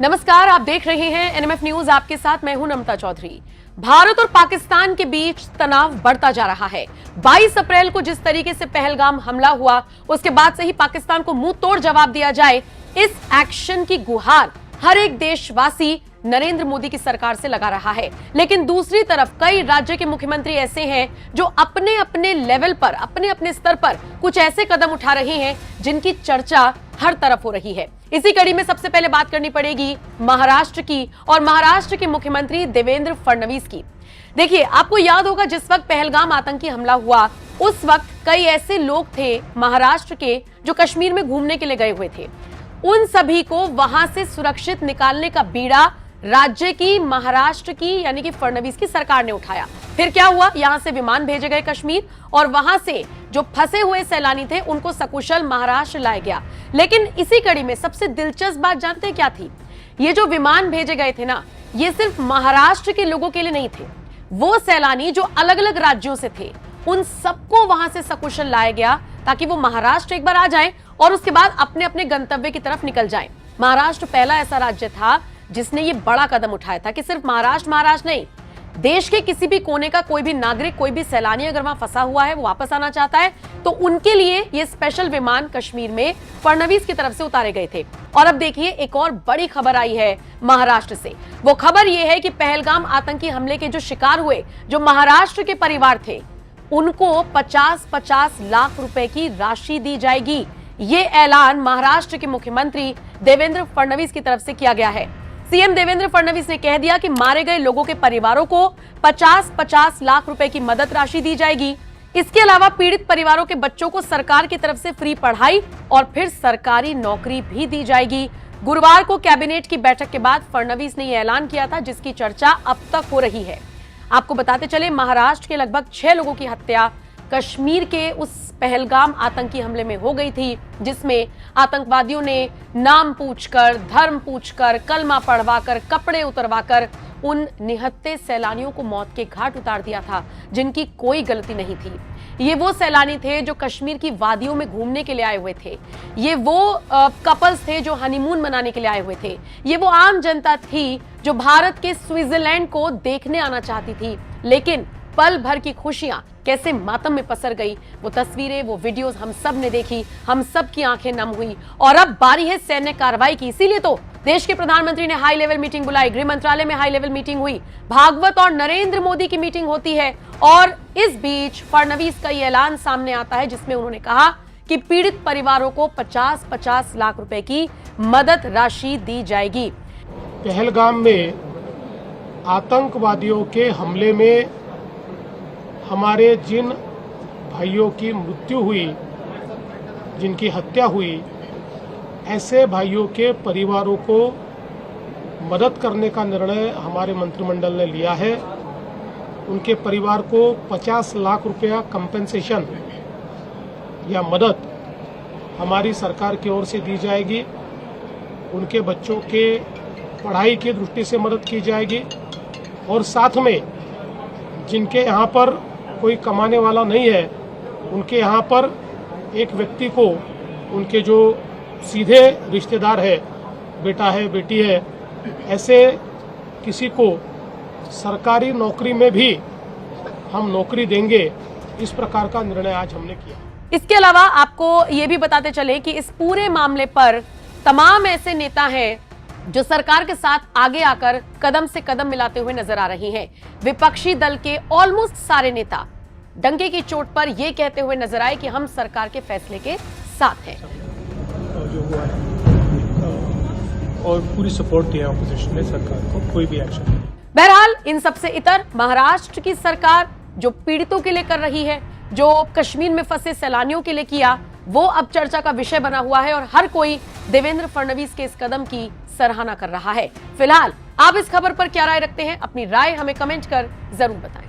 नमस्कार, आप देख रहे हैं एनएमएफ न्यूज। आपके साथ मैं हूं नम्रता चौधरी। भारत और पाकिस्तान के बीच तनाव बढ़ता जा रहा है। 22 अप्रैल को जिस तरीके से पहलगाम हमला हुआ, उसके बाद से ही पाकिस्तान को मुंह तोड़ जवाब दिया जाए, इस एक्शन की गुहार हर एक देशवासी नरेंद्र मोदी की सरकार से लगा रहा है। लेकिन दूसरी तरफ कई राज्य के मुख्यमंत्री ऐसे हैं जो अपने अपने लेवल पर, अपने अपने स्तर पर कुछ ऐसे कदम उठा रहे हैं जिनकी चर्चा हर तरफ हो रही है। इसी कड़ी में सबसे पहले बात करनी पड़ेगी महाराष्ट्र की, और महाराष्ट्र के मुख्यमंत्री देवेंद्र फडणवीस की। देखिए, आपको याद होगा जिस वक्त पहलगाम आतंकी हमला हुआ, उस वक्त कई ऐसे लोग थे महाराष्ट्र के जो कश्मीर में घूमने के लिए गए हुए थे। उन सभी को वहां से सुरक्षित निकालने का बीड़ा राज्य की, महाराष्ट्र की यानी कि फडणवीस की सरकार ने उठाया। फिर क्या हुआ, यहां से विमान भेजे गए कश्मीर, और वहां से जो फंसे हुए सैलानी थे उनको सकुशल महाराष्ट्र लाया गया। लेकिन इसी कड़ी में सबसे दिलचस्प बात जानते हैं क्या थी? ये जो विमान भेजे गए थे ना, ये सिर्फ महाराष्ट्र के लोगों के लिए नहीं थे। वो सैलानी जो अलग अलग राज्यों से थे, उन सबको वहां से सकुशल लाया गया ताकि वो महाराष्ट्र एक बार आ जाएं और उसके बाद अपने अपने गंतव्य की तरफ निकल जाएं। महाराष्ट्र पहला ऐसा राज्य था जिसने ये बड़ा कदम उठाया था कि सिर्फ महाराष्ट्र नहीं, देश के किसी भी कोने का कोई भी नागरिक, कोई भी सैलानी अगर वहां फंसा हुआ है, वो वापस आना चाहता है, तो उनके लिए ये स्पेशल विमान कश्मीर में फडणवीस की तरफ से उतारे गए थे। और अब देखिए, एक और बड़ी खबर आई है महाराष्ट्र से। वो खबर ये है कि पहलगाम आतंकी हमले के जो शिकार हुए, जो महाराष्ट्र के परिवार थे, उनको 50-50 लाख रुपए की राशि दी जाएगी। ये ऐलान महाराष्ट्र के मुख्यमंत्री देवेंद्र फडणवीस की तरफ से किया गया है। सीएम देवेंद्र फडणवीस ने कह दिया कि मारे गए लोगों के परिवारों को 50-50 लाख रुपए की मदद राशि दी जाएगी। इसके अलावा पीड़ित परिवारों के बच्चों को सरकार की तरफ से फ्री पढ़ाई और फिर सरकारी नौकरी भी दी जाएगी। गुरुवार को कैबिनेट की बैठक के बाद फडणवीस ने यह ऐलान किया था, जिसकी चर्चा अब तक हो रही है। आपको बताते चले, महाराष्ट्र के लगभग 6 लोगों की हत्या कश्मीर के उस पहलगाम आतंकी हमले में हो गई थी, जिसमें आतंकवादियों ने नाम पूछकर, धर्म पूछकर, कलमा पढ़वाकर, कपड़े उतरवाकर उन निहत्थे सैलानियों को मौत के घाट उतार दिया था, जिनकी कोई गलती नहीं थी। ये वो सैलानी थे जो कश्मीर की वादियों में घूमने के लिए आए हुए थे। ये वो कपल्स थे जो हनीमून मनाने के लिए आए हुए थे। ये वो आम जनता थी जो भारत के स्विट्जरलैंड को देखने आना चाहती थी। लेकिन पल भर की खुशियां कैसे मातम में पसर गई, वो तस्वीरें, वो वीडियोस हम सब ने देखी, हम सब की आंखें नम हुई। और अब बारी है सैन्य कार्रवाई की। इसीलिए तो देश के प्रधानमंत्री ने हाई लेवल मीटिंग बुलाई, गृह मंत्रालय में हाई लेवल मीटिंग हुई, भागवत और नरेंद्र मोदी की मीटिंग होती है। और इस बीच फडणवीस का ये ऐलान सामने आता है, जिसमें उन्होंने कहा कि पीड़ित परिवारों को 50-50 लाख रुपए की मदद राशि दी जाएगी। पहलगाम में आतंकवादियों के हमले में हमारे जिन भाइयों की मृत्यु हुई, जिनकी हत्या हुई, ऐसे भाइयों के परिवारों को मदद करने का निर्णय हमारे मंत्रिमंडल ने लिया है। उनके परिवार को 50 लाख रुपया कंपेंसेशन या मदद हमारी सरकार की ओर से दी जाएगी। उनके बच्चों के पढ़ाई की दृष्टि से मदद की जाएगी, और साथ में जिनके यहाँ पर कोई कमाने वाला नहीं है, उनके यहाँ पर एक व्यक्ति को, उनके जो सीधे रिश्तेदार है, बेटा है, बेटी है, ऐसे किसी को सरकारी नौकरी में भी हम नौकरी देंगे। इस प्रकार का निर्णय आज हमने किया। इसके अलावा आपको ये भी बताते चले कि इस पूरे मामले पर तमाम ऐसे नेता हैं जो सरकार के साथ आगे आकर कदम से कदम मिलाते हुए नजर आ रही हैं। विपक्षी दल के ऑलमोस्ट सारे नेता डंके की चोट पर यह कहते हुए नजर आए कि हम सरकार के फैसले के साथ हैं। जो हुआ है और पूरी सपोर्ट दिया ऑपोजिशन ने सरकार को, कोई भी एक्शन। बहरहाल इन सबसे इतर महाराष्ट्र की सरकार जो पीड़ितों के लिए कर रही है, जो कश्मीर में फंसे सैलानियों के लिए किया, वो अब चर्चा का विषय बना हुआ है और हर कोई देवेंद्र फडणवीस के इस कदम की सराहना कर रहा है। फिलहाल आप इस खबर पर क्या राय रखते हैं? अपनी राय हमें कमेंट कर जरूर बताएं।